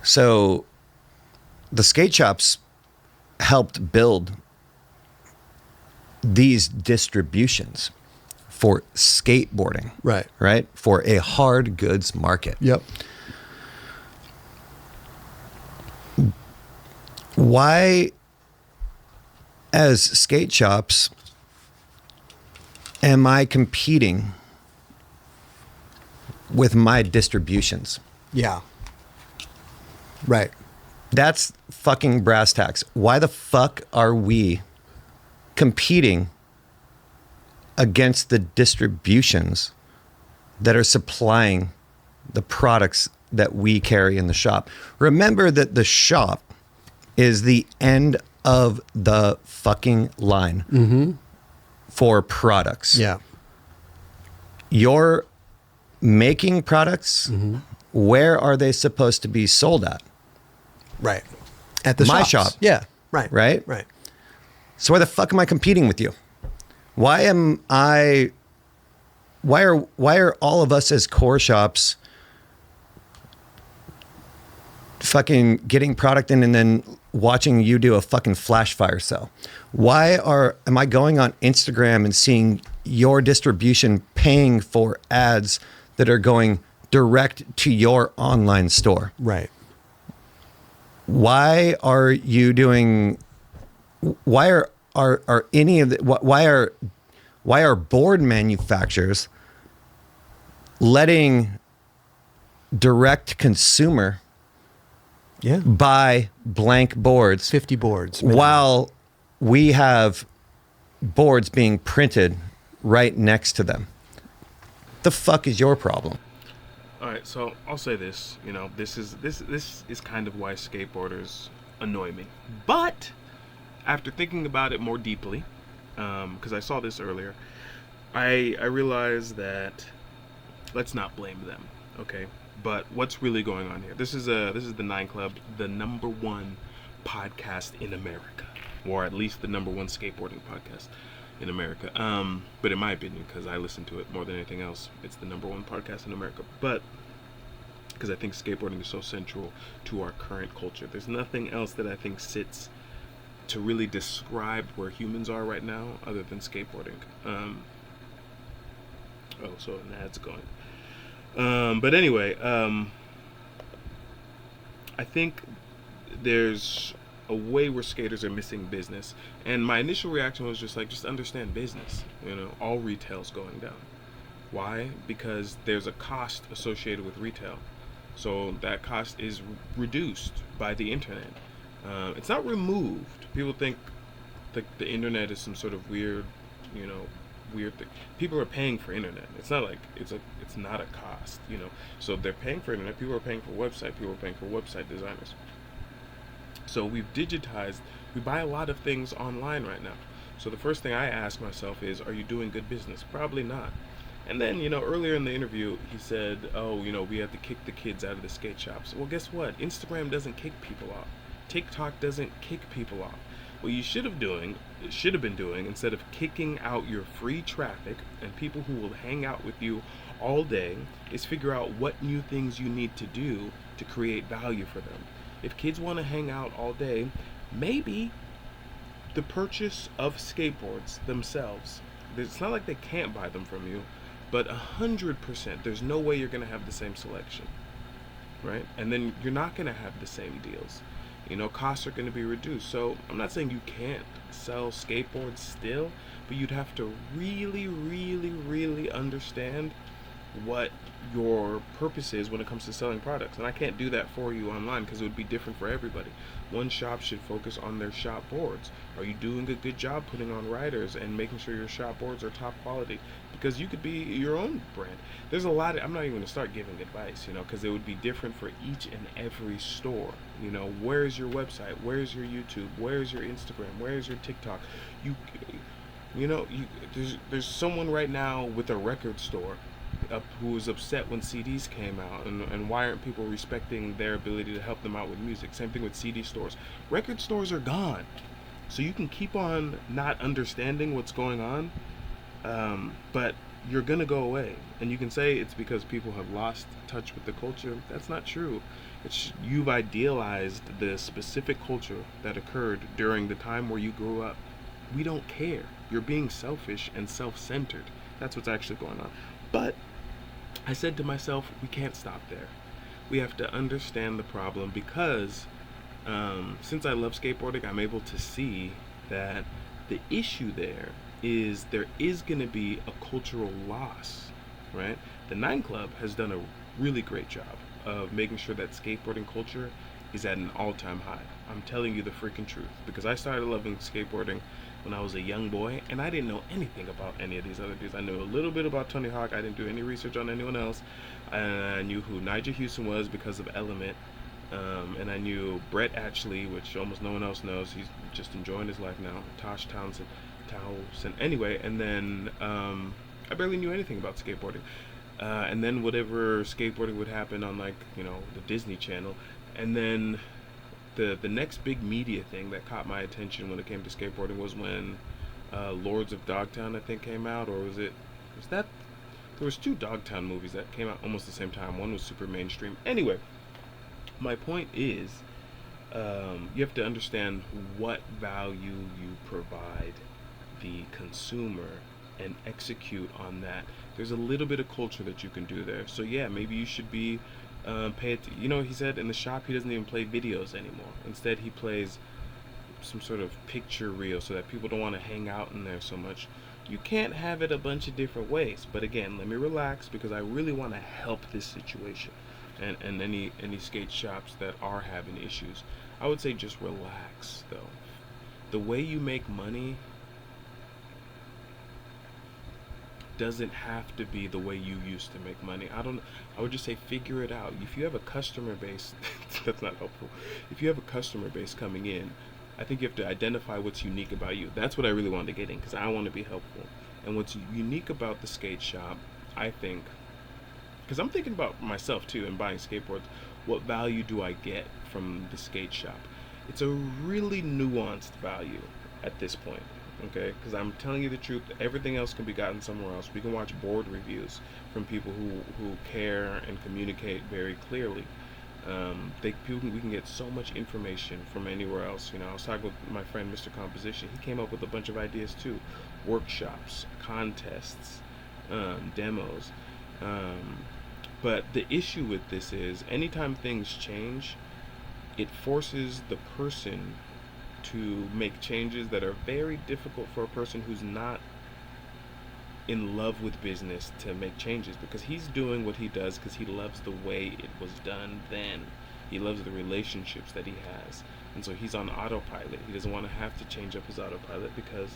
So the skate shops helped build these distributions for skateboarding. Right. Right? For a hard goods market. Yep. Why, as skate shops, am I competing with my distributions? Yeah. Right. That's fucking brass tacks. Why the fuck are we competing against the distributions that are supplying the products that we carry in the shop? Remember that the shop is the end of the fucking line for products. Yeah. You're making products. Where are they supposed to be sold at? Right. At the My shops. shop. Yeah. Right. Right? Right. So why the fuck am I competing with you? Why are all of us as core shops fucking getting product in and then watching you do a fucking flash fire sale? Am I going on Instagram and seeing your distribution paying for ads that are going direct to your online store? Right. Why are you doing, why are any of the, why are board manufacturers letting direct consumer buy blank boards 50 boards. while we have boards being printed right next to them? The fuck is your problem? All right, so I'll say this. You know, this is kind of why skateboarders annoy me. But after thinking about it more deeply, because I saw this earlier, I realized that let's not blame them, okay? But what's really going on here? This is the Nine Club, the #1 podcast in America, or at least the #1 skateboarding podcast in America. But in my opinion, because I listen to it more than anything else, it's the #1 podcast in America. But because I think skateboarding is so central to our current culture, there's nothing else that I think sits to really describe where humans are right now other than skateboarding. So an ad's going. But anyway, I think there's a way where skaters are missing business, and my initial reaction was just understand business. You know, all retail's going down. Why? Because there's a cost associated with retail, so that cost is reduced by the internet. It's not removed. People think the internet is some sort of weird thing. People are paying for internet. It's not like it's not a cost, you know. So they're paying for internet. People are paying for website. People are paying for website designers. So we've digitized. We buy a lot of things online right now. So the first thing I ask myself is, are you doing good business? Probably not. And then, you know, earlier in the interview, he said, oh, you know, we have to kick the kids out of the skate shops. Well, guess what? Instagram doesn't kick people off. TikTok doesn't kick people off. What you should have been doing, instead of kicking out your free traffic and people who will hang out with you all day, is figure out what new things you need to do to create value for them. If kids want to hang out all day, maybe the purchase of skateboards themselves, it's not like they can't buy them from you, but 100%, there's no way you're going to have the same selection, right? And then you're not going to have the same deals. You know, costs are going to be reduced. So I'm not saying you can't sell skateboards still, but you'd have to really, really, really understand what your purpose is when it comes to selling products. And I can't do that for you online because it would be different for everybody. One shop should focus on their shop boards. Are you doing a good job putting on riders and making sure your shop boards are top quality? Because you could be your own brand. There's a lot I'm not even going to start giving advice, you know, because it would be different for each and every store. You know, where is your website? Where is your YouTube? Where is your Instagram? Where is your TikTok? There's someone right now with a record store who was upset when CDs came out, and why aren't people respecting their ability to help them out with music? Same thing with CD stores. Record stores are gone, so you can keep on not understanding what's going on, but you're gonna go away. And you can say it's because people have lost touch with the culture. That's not true. You've idealized the specific culture that occurred during the time where you grew up. We don't care. You're being selfish and self-centered. That's what's actually going on. But I said to myself, we can't stop there. We have to understand the problem because since I love skateboarding, I'm able to see that the issue there is going to be a cultural loss, right? The Nine Club has done a really great job of making sure that skateboarding culture is at an all-time high. I'm telling you the freaking truth because I started loving skateboarding when I was a young boy and I didn't know anything about any of these other dudes. I knew a little bit about Tony Hawk. I didn't do any research on anyone else. I knew who Nigel Houston was because of Element. And I knew Brett Atchley, which almost no one else knows. He's just enjoying his life now. Tosh Townsend. Anyway, and then I barely knew anything about skateboarding. And then whatever skateboarding would happen on like, the Disney Channel. And then the next big media thing that caught my attention when it came to skateboarding was when Lords of Dogtown, I think, came out. Or was that? There was 2 Dogtown movies that came out almost the same time. One was super mainstream. Anyway, my point is, you have to understand what value you provide the consumer and execute on that. There's a little bit of culture that you can do there. So yeah, maybe you should be he said in the shop he doesn't even play videos anymore. Instead he plays some sort of picture reel so that people don't want to hang out in there so much. You can't have it a bunch of different ways. But again, let me relax because I really want to help this situation. And any skate shops that are having issues, I would say just relax though. The way you make money doesn't have to be the way you used to make money. I would just say figure it out. If you have a customer base, that's not helpful. If you have a customer base coming in, I think you have to identify what's unique about you. That's what I really wanted to get in because I want to be helpful. And what's unique about the skate shop, I think, because I'm thinking about myself too and buying skateboards, what value do I get from the skate shop? It's a really nuanced value at this point, okay? Because I'm telling you the truth, everything else can be gotten somewhere else. We can watch board reviews from people who care and communicate very clearly. We can get so much information from anywhere else. I was talking with my friend Mr. Composition. He came up with a bunch of ideas too. Workshops, contests, demos. But the issue with this is anytime things change, it forces the person to make changes that are very difficult for a person who's not in love with business to make changes, because he's doing what he does because he loves the way it was done then. He loves the relationships that he has, and so he's on autopilot. He doesn't want to have to change up his autopilot because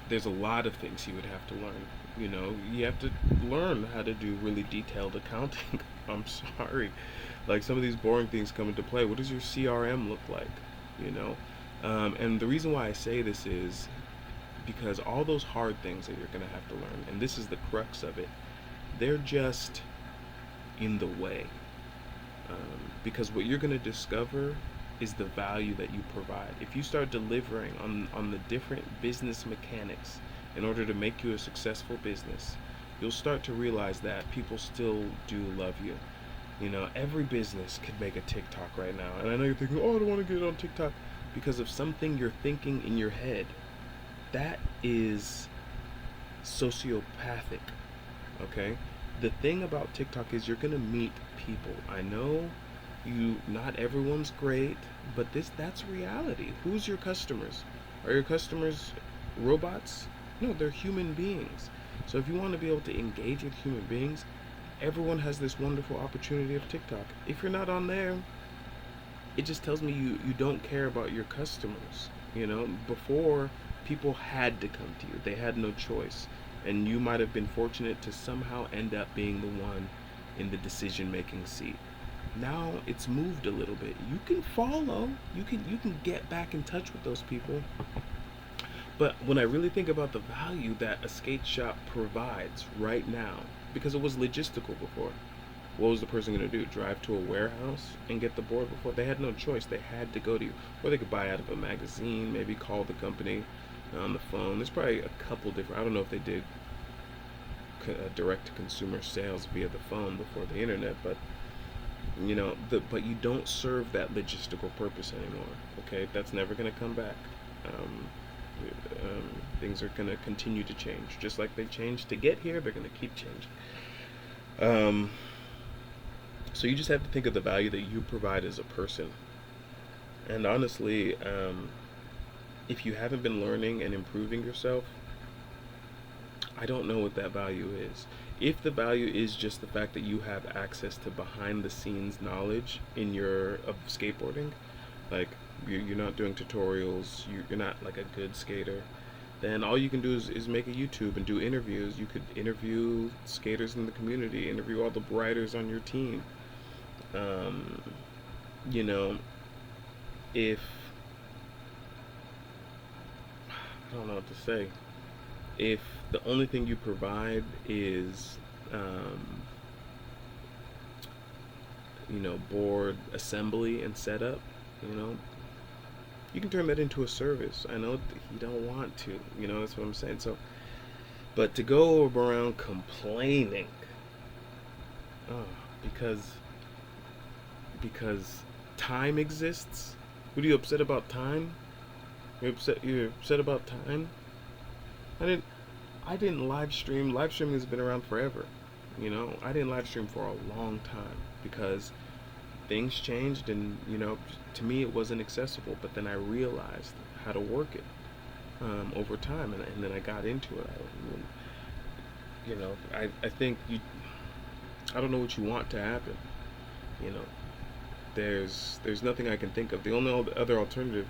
there's a lot of things he would have to learn. You have to learn how to do really detailed accounting. I'm sorry, like some of these boring things come into play. What does your CRM look like? And the reason why I say this is because all those hard things that you're going to have to learn, and this is the crux of it, they're just in the way. Because what you're going to discover is the value that you provide. If you start delivering on the different business mechanics in order to make you a successful business, you'll start to realize that people still do love you. Every business could make a TikTok right now. And I know you're thinking, oh, I don't want to get on TikTok, because of something you're thinking in your head. That is sociopathic, okay? The thing about TikTok is you're going to meet people. I know not everyone's great, but that's reality. Who's your customers? Are your customers robots? No, they're human beings. So if you want to be able to engage with human beings, everyone has this wonderful opportunity of TikTok. If you're not on there, it just tells me you don't care about your customers. Before, people had to come to you. They had no choice. And you might have been fortunate to somehow end up being the one in the decision-making seat. Now it's moved a little bit. You can follow. You can get back in touch with those people. But when I really think about the value that a skate shop provides right now, because it was logistical before, what was the person going to do? Drive to a warehouse and get the board before? They had no choice. They had to go to you. Or they could buy out of a magazine, maybe call the company on the phone. There's probably a couple different, I don't know if they did direct-to-consumer sales via the phone before the internet, but But you don't serve that logistical purpose anymore. Okay, that's never going to come back. Um, Things are going to continue to change, just like they changed to get here. They're going to keep changing. So you just have to think of the value that you provide as a person. And honestly, if you haven't been learning and improving yourself, I don't know what that value is. If the value is just the fact that you have access to behind the scenes knowledge of skateboarding, like you're not doing tutorials, you're not like a good skater, then all you can do is make a YouTube and do interviews. You could interview skaters in the community, interview all the writers on your team. Um, you know, if I don't know what to say, if the only thing you provide is, board assembly and setup, you know, you can turn that into a service. I know you don't want to, that's what I'm saying. So, but to go around complaining, oh, because time exists. What are you upset about time? You're upset about time? I didn't live stream. Live streaming has been around forever. I didn't live stream for a long time because things changed, and to me it wasn't accessible. But then I realized how to work it over time, and then I got into it. I think I don't know what you want to happen. There's nothing I can think of. The only other alternative,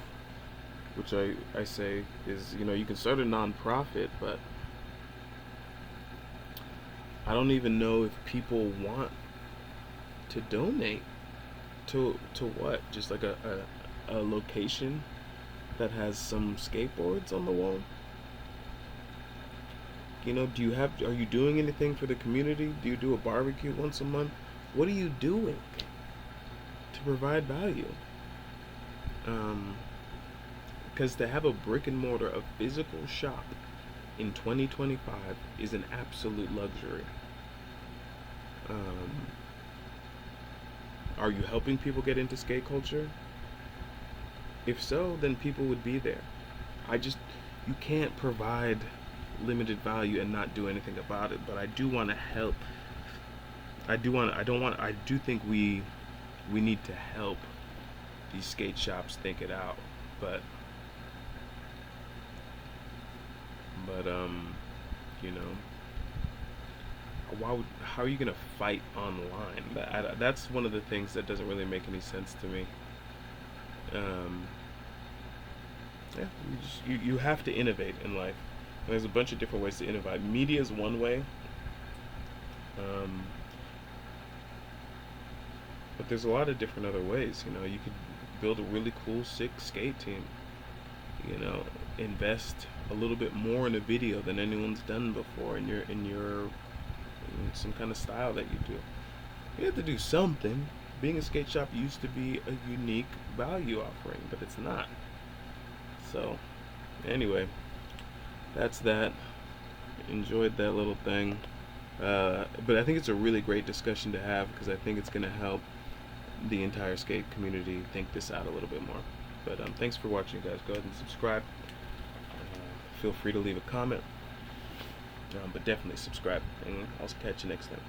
which I say, is you can start a non-profit, but I don't even know if people want to donate to what. Just like a location that has some skateboards on the wall. Are you doing anything for the community? Do you do a barbecue once a month? What are you doing to provide value? Because to have a brick and mortar, a physical shop in 2025 is an absolute luxury. Are you helping people get into skate culture? If so, then people would be there. You can't provide limited value and not do anything about it. But I do want to help. I do think we need to help these skate shops think it out. But how are you gonna fight online? That's one of the things that doesn't really make any sense to me. Yeah, you have to innovate in life. There's a bunch of different ways to innovate. Media is one way, but there's a lot of different other ways. You could build a really cool, sick skate team. Invest a little bit more in a video than anyone's done before in some kind of style that you do. You have to do something. Being a skate shop used to be a unique value offering, but it's not. So, anyway, that's that. Enjoyed that little thing. But I think it's a really great discussion to have, because I think it's going to help the entire skate community think this out a little bit more. But thanks for watching, guys. Go ahead and subscribe. Feel free to leave a comment. But definitely subscribe, and I'll catch you next time.